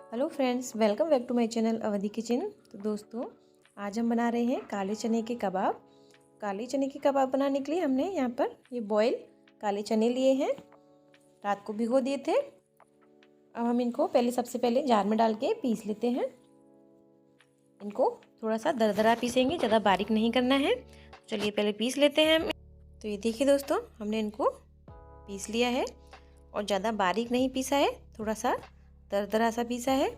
Hello friends, welcome back to my channel Awadhi kitchen. तो दोस्तों, आज हम बना रहे हैं काले चने के कबाब। काले चने के कबाब बनाने के लिए हमने यहाँ पर ये बॉयल काले चने लिए हैं, रात को भिगो दिए थे। अब हम इनको सबसे पहले जार में डाल के पीस लेते हैं। इनको थोड़ा सा दरदरा पीसेंगे, ज़्यादा बारीक नहीं करना है। चलिए पहले पीस लेते हैं। तो ये देखिए दोस्तों, हमने इनको पीस लिया है और ज़्यादा बारीक नहीं पीसा है, थोड़ा सा दरदरा सा पीसा है,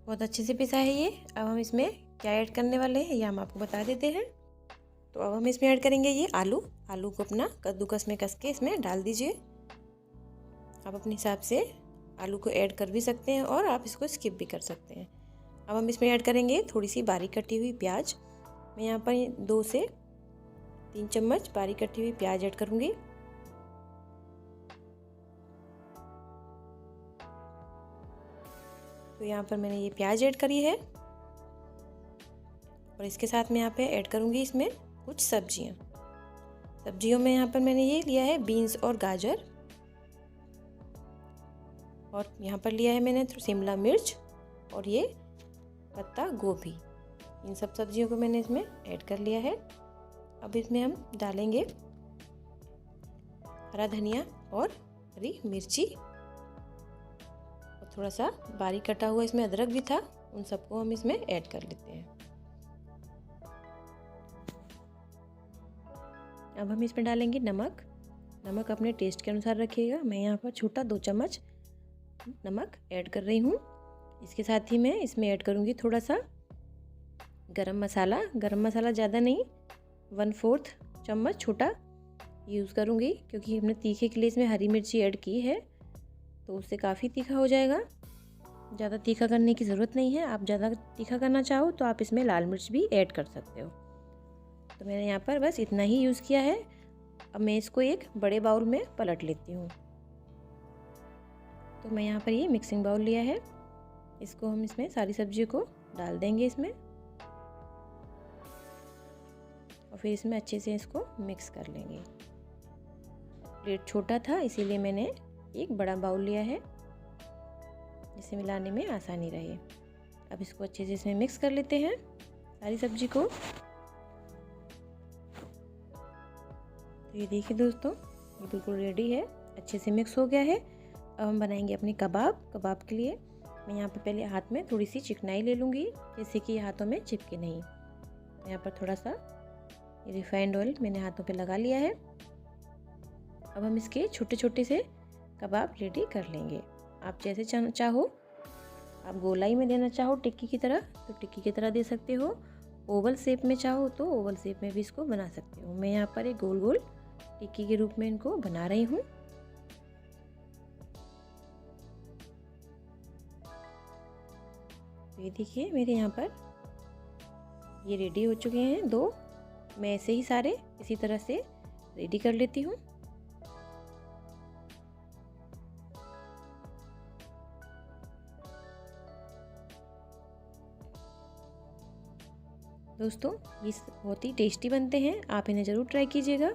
बहुत अच्छे से पीसा है ये। अब हम इसमें क्या ऐड करने वाले हैं ये हम आपको बता देते हैं। तो अब हम इसमें ऐड करेंगे ये आलू को अपना कद्दूकस में कस के इसमें डाल दीजिए। आप अपने हिसाब से आलू को ऐड कर भी सकते हैं और आप इसको स्किप भी कर सकते हैं। अब हम इसमें ऐड करेंगे थोड़ी सी बारीक कटी हुई प्याज। मैं यहाँ पर 2 से 3 चम्मच बारीक कटी हुई प्याज ऐड करूँगी। तो यहाँ पर मैंने ये प्याज ऐड करी है और इसके साथ मैं यहाँ पे ऐड करूँगी इसमें कुछ सब्जियों में यहाँ पर मैंने ये लिया है बीन्स और गाजर, और यहाँ पर लिया है मैंने शिमला मिर्च और ये पत्ता गोभी। इन सब सब्जियों को मैंने इसमें ऐड कर लिया है। अब इसमें हम डालेंगे हरा धनिया और हरी मिर्ची, थोड़ा सा बारीक कटा हुआ इसमें अदरक भी था, उन सबको हम इसमें ऐड कर लेते हैं। अब हम इसमें डालेंगे नमक अपने टेस्ट के अनुसार रखिएगा। मैं यहाँ पर छोटा 2 चम्मच नमक ऐड कर रही हूँ। इसके साथ ही मैं इसमें ऐड करूँगी थोड़ा सा गरम मसाला ज़्यादा नहीं, 1/4 चम्मच छोटा यूज़ करूँगी, क्योंकि हमने तीखे के लिए इसमें हरी मिर्ची ऐड की है तो उससे काफ़ी तीखा हो जाएगा। ज़्यादा तीखा करने की ज़रूरत नहीं है। आप ज़्यादा तीखा करना चाहो तो आप इसमें लाल मिर्च भी ऐड कर सकते हो। तो मैंने यहाँ पर बस इतना ही यूज़ किया है। अब मैं इसको एक बड़े बाउल में पलट लेती हूँ। तो मैं यहाँ पर ये मिक्सिंग बाउल लिया है, इसको हम इसमें सारी सब्जियों को डाल देंगे इसमें और फिर इसमें अच्छे से इसको मिक्स कर लेंगे। प्लेट छोटा था इसीलिए मैंने एक बड़ा बाउल लिया है, जिससे मिलाने में आसानी रहे। अब इसको अच्छे से इसमें मिक्स कर लेते हैं सारी सब्जी को। तो ये देखिए दोस्तों, ये बिल्कुल रेडी है, अच्छे से मिक्स हो गया है। अब हम बनाएंगे अपने कबाब के लिए मैं यहाँ पर पहले हाथ में थोड़ी सी चिकनाई ले लूँगी, जैसे कि हाथों में चिपके नहीं। यहाँ पर थोड़ा सा रिफाइंड ऑयल मैंने हाथों पे लगा लिया है। अब हम इसके छोटे छोटे से कबाब रेडी कर लेंगे। आप जैसे चाहो, आप गोलाई में देना चाहो टिक्की की तरह तो टिक्की की तरह दे सकते हो, ओवल शेप में चाहो तो ओवल शेप में भी इसको बना सकते हो। मैं यहाँ पर एक गोल गोल टिक्की के रूप में इनको बना रही हूँ। तो ये देखिए मेरे यहाँ पर ये रेडी हो चुके हैं 2। मैं ऐसे ही सारे इसी तरह से रेडी कर लेती हूँ। दोस्तों, ये बहुत ही टेस्टी बनते हैं, आप इन्हें ज़रूर ट्राई कीजिएगा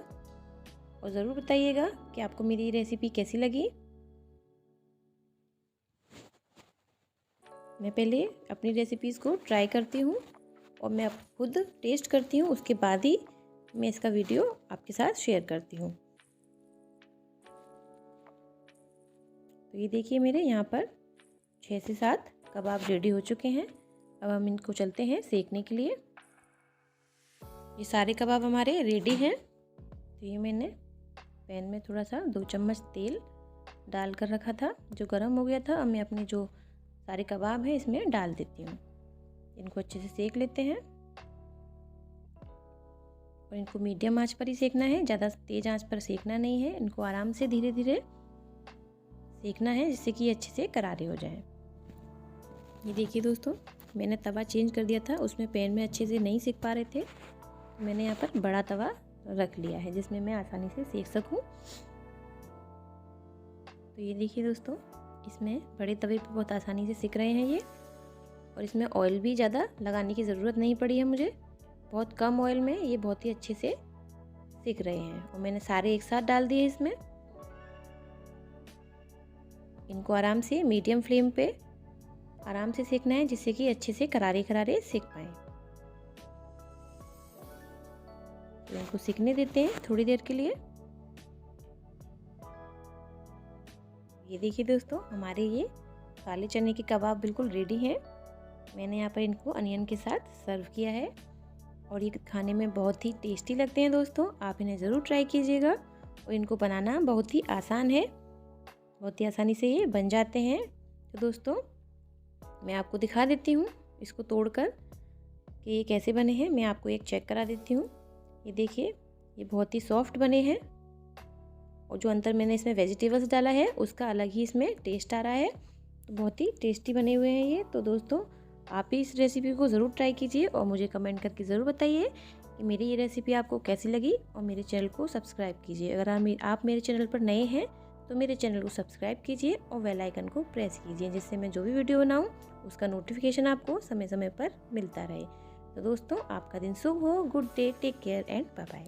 और ज़रूर बताइएगा कि आपको मेरी रेसिपी कैसी लगी। मैं पहले अपनी रेसिपीज़ को ट्राई करती हूँ और मैं खुद टेस्ट करती हूँ, उसके बाद ही मैं इसका वीडियो आपके साथ शेयर करती हूँ। तो ये देखिए मेरे यहाँ पर 6 से 7 कबाब रेडी हो चुके हैं। अब हम इनको चलते हैं सेकने के लिए। ये सारे कबाब हमारे रेडी हैं। तो ये मैंने पैन में थोड़ा सा 2 चम्मच तेल डाल कर रखा था, जो गर्म हो गया था। अब मैं अपने जो सारे कबाब हैं इसमें डाल देती हूँ। इनको अच्छे से सेक लेते हैं और इनको मीडियम आंच पर ही सेकना है, ज़्यादा तेज़ आंच पर सेकना नहीं है। इनको आराम से धीरे धीरे सेकना है, जिससे कि अच्छे से करारे हो जाए। ये देखिए दोस्तों, मैंने तवा चेंज कर दिया था, उसमें पैन में अच्छे से नहीं सेक पा रहे थे। मैंने यहाँ पर बड़ा तवा रख लिया है जिसमें मैं आसानी से सेक सकूं। तो ये देखिए दोस्तों, इसमें बड़े तवे पे बहुत आसानी से सिक रहे हैं ये, और इसमें ऑयल भी ज़्यादा लगाने की ज़रूरत नहीं पड़ी है मुझे। बहुत कम ऑयल में ये बहुत ही अच्छे से सिक रहे हैं और मैंने सारे एक साथ डाल दिए इसमें। इनको आराम से मीडियम फ्लेम पे आराम से सेकना है जिससे कि अच्छे से करारे करारे सेक पाए। तो इनको सेकने देते हैं थोड़ी देर के लिए। ये देखिए दोस्तों, हमारे ये काले चने के कबाब बिल्कुल रेडी हैं। मैंने यहाँ पर इनको अनियन के साथ सर्व किया है और ये खाने में बहुत ही टेस्टी लगते हैं दोस्तों। आप इन्हें ज़रूर ट्राई कीजिएगा और इनको बनाना बहुत ही आसान है, बहुत ही आसानी से ये बन जाते हैं। तो दोस्तों मैं आपको दिखा देती हूँ इसको तोड़कर कि ये कैसे बने हैं। मैं आपको एक चेक करा देती हूँ। ये देखिए, ये बहुत ही सॉफ्ट बने हैं और जो अंदर मैंने इसमें वेजिटेबल्स डाला है उसका अलग ही इसमें टेस्ट आ रहा है। तो बहुत ही टेस्टी बने हुए हैं ये। तो दोस्तों आप भी इस रेसिपी को ज़रूर ट्राई कीजिए और मुझे कमेंट करके ज़रूर बताइए कि मेरी ये रेसिपी आपको कैसी लगी। और मेरे चैनल को सब्सक्राइब कीजिए। अगर आप मेरे चैनल पर नए हैं तो मेरे चैनल को सब्सक्राइब कीजिए और बेल आइकन को प्रेस कीजिए, जिससे मैं जो भी वीडियो बनाऊँ उसका नोटिफिकेशन आपको समय समय पर मिलता रहे। तो दोस्तों आपका दिन शुभ हो। Good day, take care and bye bye.